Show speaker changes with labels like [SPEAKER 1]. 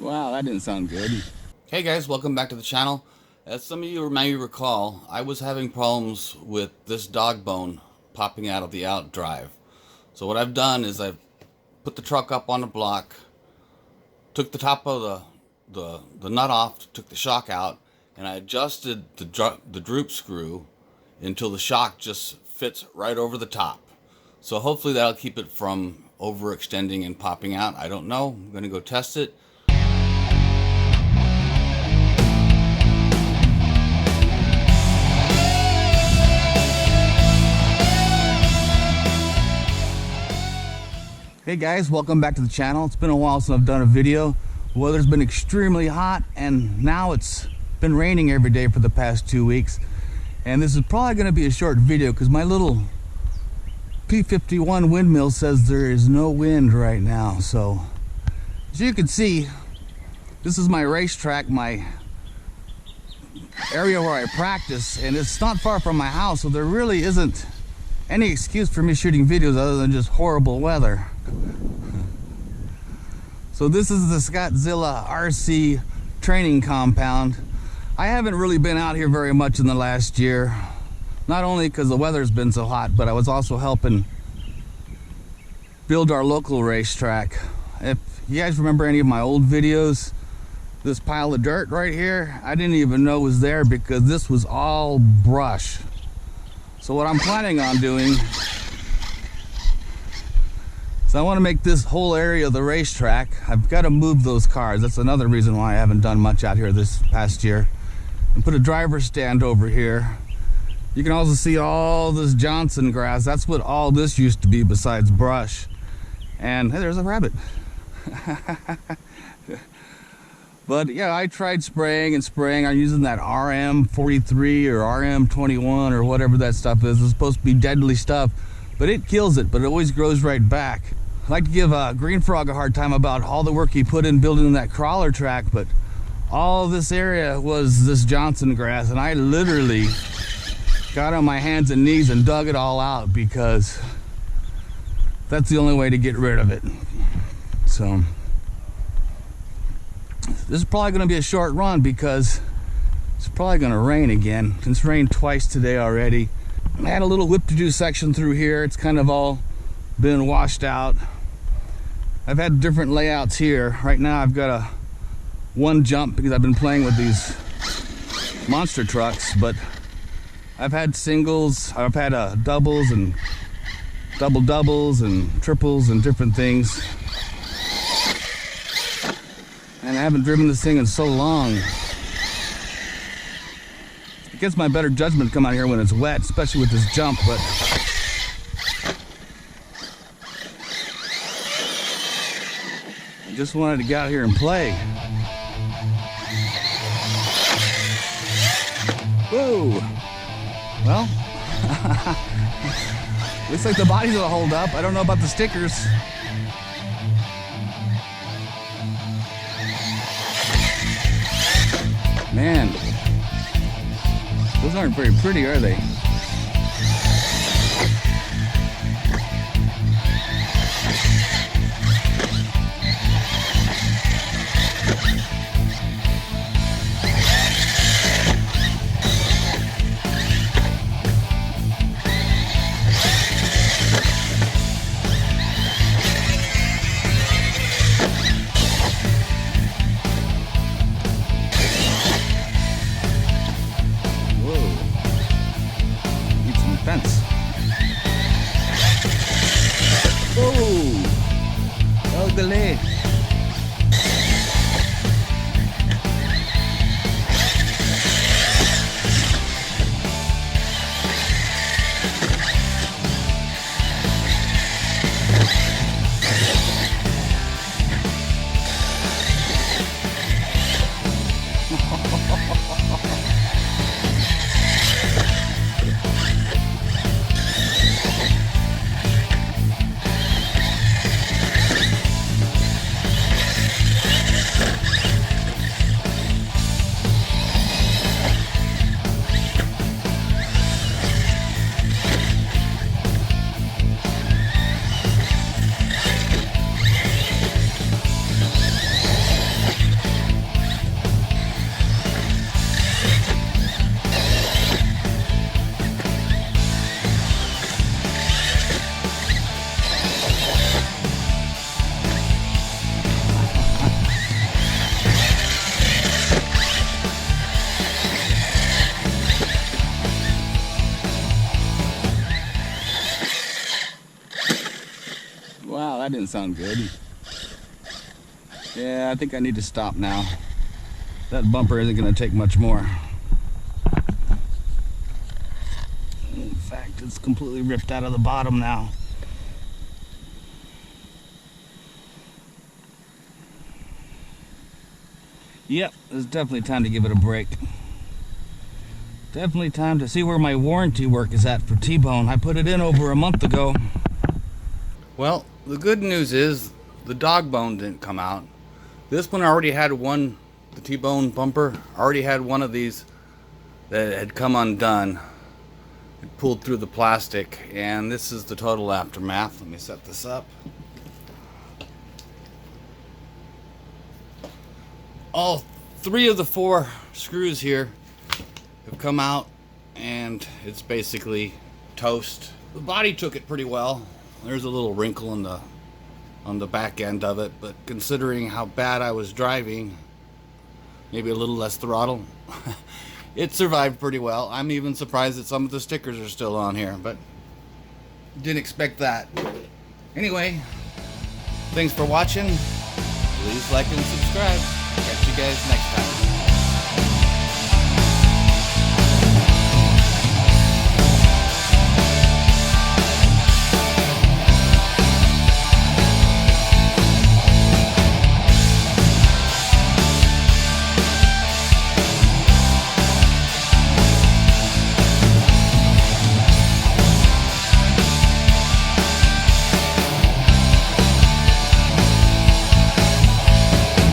[SPEAKER 1] Wow, that didn't sound good.
[SPEAKER 2] Hey guys, welcome back to the channel. As some of you may recall, I was having problems with this dog bone popping out of the out drive. So what I've done is I've put the truck up on a block, took the top of the nut off, took the shock out, and I adjusted the droop screw until the shock just fits right over the top. So hopefully that'll keep it from overextending and popping out. I don't know. I'm going to go test it.
[SPEAKER 1] Hey guys, welcome back to the channel. It's been a while since I've done a video. The weather's been extremely hot and now it's been raining every day for the past 2 weeks. And this is probably going to be a short video because my little P51 windmill says there is no wind right now. So as you can see, this is my racetrack, my area where I practice, and it's not far from my house, so there really isn't any excuse for me shooting videos other than just horrible weather. So this is the Scottzilla RC training compound. I haven't really been out here very much in the last year, not only because the weather's been so hot, but I was also helping build our local racetrack. If you guys remember any of my old videos, this pile of dirt right here, I didn't even know was there because this was all brush. So what I'm planning on doing is I want to make this whole area of the racetrack. I've got to move those cars. That's another reason why I haven't done much out here this past year. And put a driver's stand over here. You can also see all this Johnson grass. That's what all this used to be besides brush. And hey, there's a rabbit. But yeah, I tried spraying and spraying. I'm using that RM43 or RM21 or whatever that stuff is. It's supposed to be deadly stuff, but it kills it, but it always grows right back. I like to give Green Frog a hard time about all the work he put in building that crawler track, but all this area was this Johnson grass, and I literally got on my hands and knees and dug it all out because that's the only way to get rid of it. So this is probably going to be a short run because it's probably going to rain again. It's rained twice today already. I had a little whip-to-do section through here. It's kind of all been washed out. I've had different layouts here. Right now I've got one jump because I've been playing with these monster trucks, but I've had singles, I've had doubles and doubles and triples and different things. And I haven't driven this thing in so long. It gets my better judgment to come out here when it's wet, especially with this jump, but I just wanted to get out here and play. Whoa! Well, looks like the bodies will hold up. I don't know about the stickers. Man, those aren't very pretty, are they? Ugly. didn't sound good. Yeah, I think I need to stop now. That bumper isn't going to take much more. In fact, it's completely ripped out of the bottom now. Yep, it's definitely time to give it a break. Definitely time to see where my warranty work is at for T-Bone. I put it in over a month ago.
[SPEAKER 2] Well, the good news is the dog bone didn't come out. This one already had one, the T-Bone bumper, already had one of these that had come undone. It pulled through the plastic, and this is the total aftermath. Let me set this up. All 3 of the 4 screws here have come out, and it's basically toast. The body took it pretty well. There's a little wrinkle on the back end of it, but considering how bad I was driving, maybe a little less throttle, it survived pretty well. I'm even surprised that some of the stickers are still on here, but didn't expect that. Anyway, thanks for watching. Please like and subscribe. Catch you guys next time.